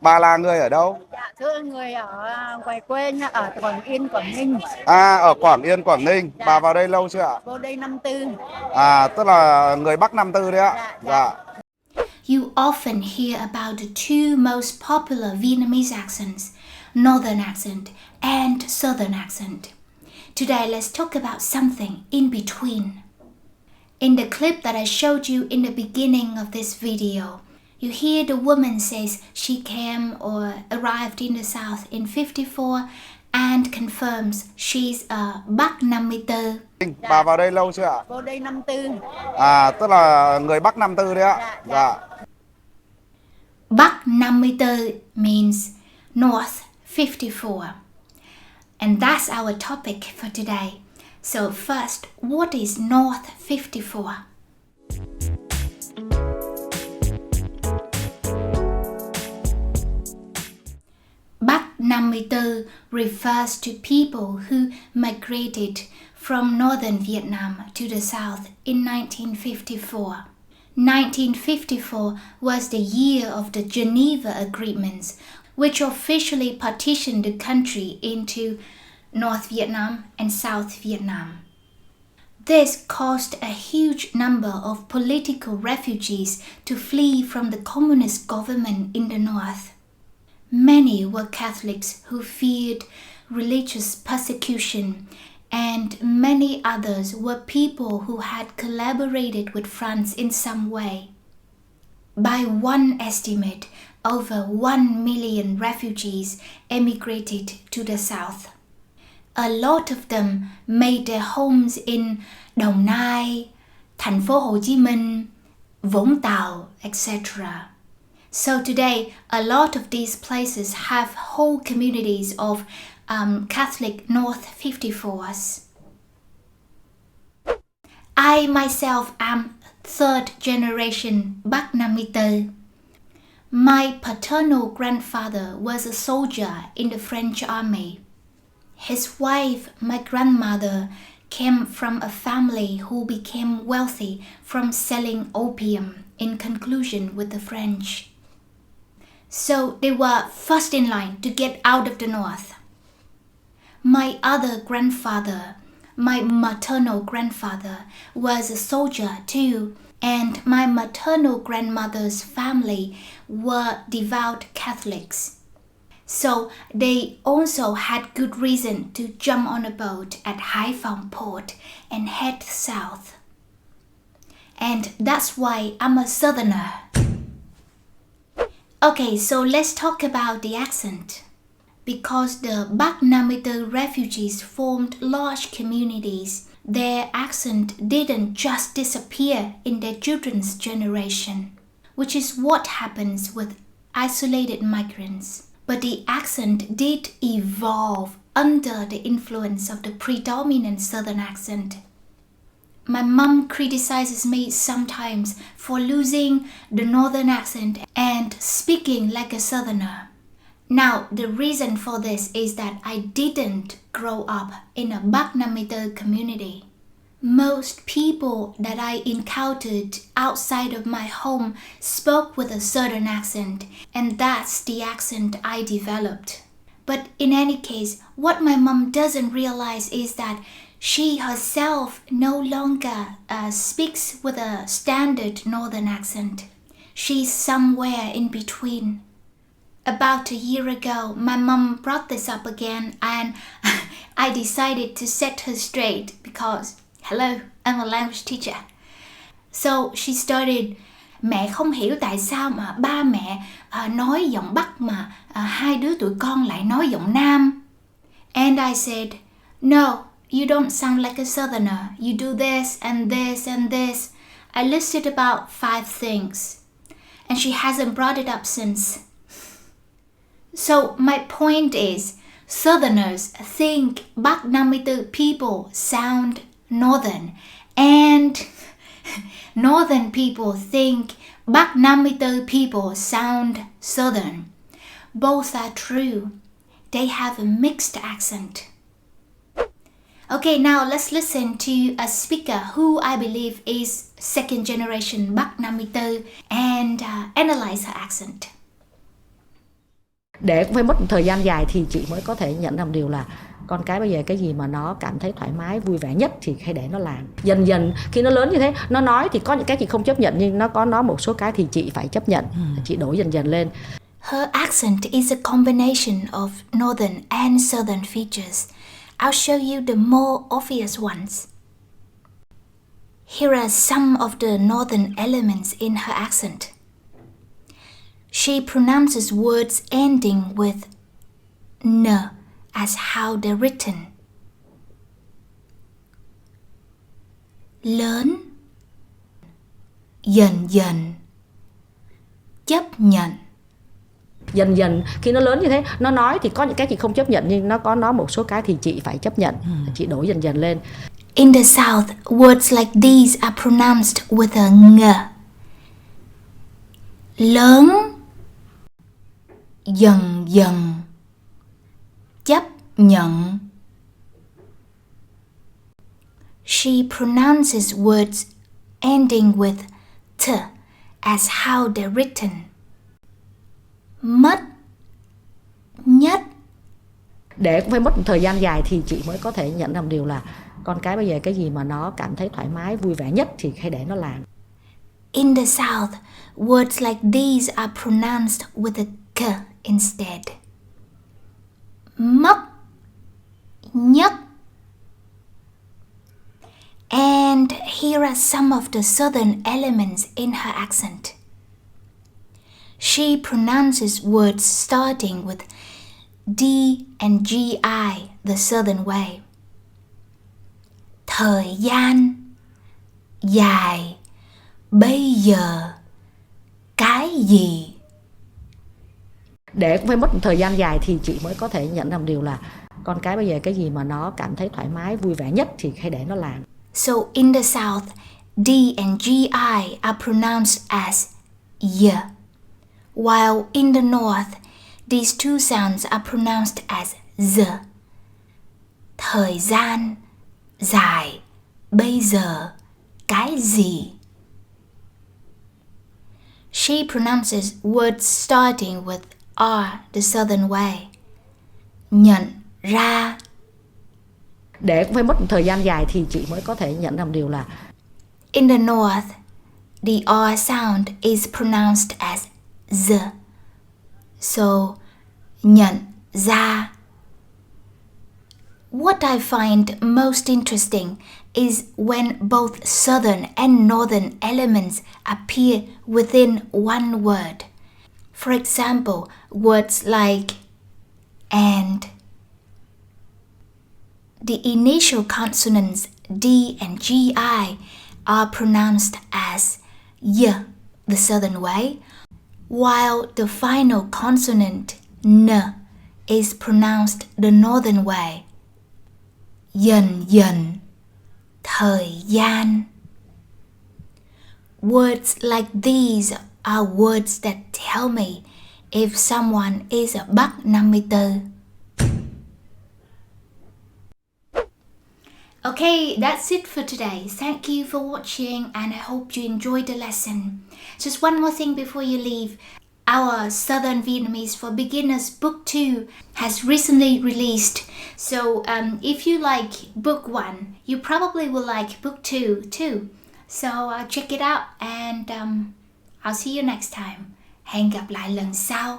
Bà là người ở đâu? Dạ thưa người ở ngoài quê nha, ở Quảng Yên, Quảng Ninh. À, ở Quảng Yên, Quảng Ninh. Bà Dạ, vào đây lâu chưa ạ? vô đây năm tư. À, tức là người Bắc Nam Tư đấy ạ. Dạ, dạ. Dạ. You often hear about the two most popular Vietnamese accents, Northern accent and Southern accent. Today, let's talk about something in between. In the clip that I showed you in the beginning of this video, you hear the woman says she came or arrived in the South in 54 and confirms she's a Bắc 54. Bà vào đây lâu chưa ạ? Vô đây năm tư. À, tức là người Bắc Nam Tư đấy ạ. Dạ, dạ. Dạ. Bắc 54 means North 54. And that's our topic for today. So first, what is North 54? Bắc 54 refers to people who migrated from northern Vietnam to the south in 1954. 1954 was the year of the Geneva Agreements, which officially partitioned the country into North Vietnam and South Vietnam. This caused a huge number of political refugees to flee from the communist government in the north. Many were Catholics who feared religious persecution, and many others were people who had collaborated with France in some way. By one estimate, over 1 million refugees emigrated to the south. A lot of them made their homes in Đồng Nai, Thành phố Hồ Chí Minh, Vũng Tàu, etc. So today, a lot of these places have whole communities of Catholic North 54s. I myself am third generation Bắc 54. My paternal grandfather was a soldier in the French army. His wife, my grandmother, came from a family who became wealthy from selling opium in conclusion with the French. So they were first in line to get out of the north. My other grandfather, my maternal grandfather, was a soldier too, and my maternal grandmother's family were devout Catholics. So they also had good reason to jump on a boat at Hải Phòng port and head south. And that's why I'm a southerner. Okay, so let's talk about the accent. Because the Bắc 54 refugees formed large communities, their accent didn't just disappear in their children's generation, which is what happens with isolated migrants. But the accent did evolve under the influence of the predominant southern accent. My mom criticizes me sometimes for losing the northern accent and speaking like a southerner. Now, the reason for this is that I didn't grow up in a Bắc 54 community. Most people that I encountered outside of my home spoke with a southern accent, and that's the accent I developed. But in any case, what my mom doesn't realize is that she herself no longer speaks with a standard northern accent. She's somewhere in between. About a year ago, my mom brought this up again, and I decided to set her straight because, hello, I'm a language teacher. So she started, mẹ không hiểu tại sao mà ba mẹ nói giọng Bắc mà hai đứa tụi con lại nói giọng Nam. And I said, no, you don't sound like a southerner. You do this and this and this. I listed about 5 things. And she hasn't brought it up since. So my point is, southerners think Bắc 54 people sound northern, and northern people think Bắc 54 people sound southern. Both are true. They have a mixed accent. Okay, now let's listen to a speaker who I believe is second generation Bắc 54 and analyze her accent. Để cũng phải mất một thời gian dài thì chị mới có thể nhận ra một điều là con cái bây giờ cái gì mà nó cảm thấy thoải mái vui vẻ nhất thì hãy để nó làm. Dần dần khi nó lớn như thế, nó nói thì có những cái chị không chấp nhận, nhưng nó có nói một số cái thì chị phải chấp nhận. Chị đổi dần dần lên. Her accent is a combination of northern and southern features. I'll show you the more obvious ones. Here are some of the northern elements in her accent. She pronounces words ending with n as how they're written. Lớn, dần dần, chấp nhận. Dần dần khi nó lớn như thế, nó nói thì có những cái chị không chấp nhận, nhưng nó có nói một số cái thì chị phải chấp nhận. Chị đổi dần dần lên. In the South, words like these are pronounced with a ng. Lớn, dần dần, chấp nhận. She pronounces words ending with t as how they're written. Mất, nhất. Để cũng phải mất một thời gian dài thì chị mới có thể nhận ra một điều là con cái bây giờ cái gì mà nó cảm thấy thoải mái vui vẻ nhất thì hãy để nó làm. In the South, words like these are pronounced with a k instead. Mất, nhất. And here are some of the southern elements in her accent. She pronounces words starting with D and GI the southern way. Thời gian, dài, bây giờ, cái gì. Để cũng phải mất một thời gian dài thì chị mới có thể nhận ra một điều là con cái bây giờ cái gì mà nó cảm thấy thoải mái vui vẻ nhất thì hãy để nó làm. So in the South, D and GI are pronounced as y, while in the North, these two sounds are pronounced as z. Thời gian, dài, bây giờ, cái gì. She pronounces words starting with R the southern way. Nhận ra. Để cũng phải mất một thời gian dài thì chị mới có thể nhận ra một điều là in the North, the R sound is pronounced as z. So, nhận ra. What I find most interesting is when both southern and northern elements appear within one word. For example, words like and. The initial consonants D and GI are pronounced as y, the southern way, while the final consonant n is pronounced the northern way. Dần dần, thời gian. Words like these are words that tell me if someone is a Bắc 54. Okay, that's it for today. Thank you for watching and I hope you enjoyed the lesson. Just one more thing before you leave. Our Southern Vietnamese for Beginners Book 2 has recently released. So if you like Book 1, you probably will like Book 2 too. So check it out and I'll see you next time. Hẹn gặp lại lần sau.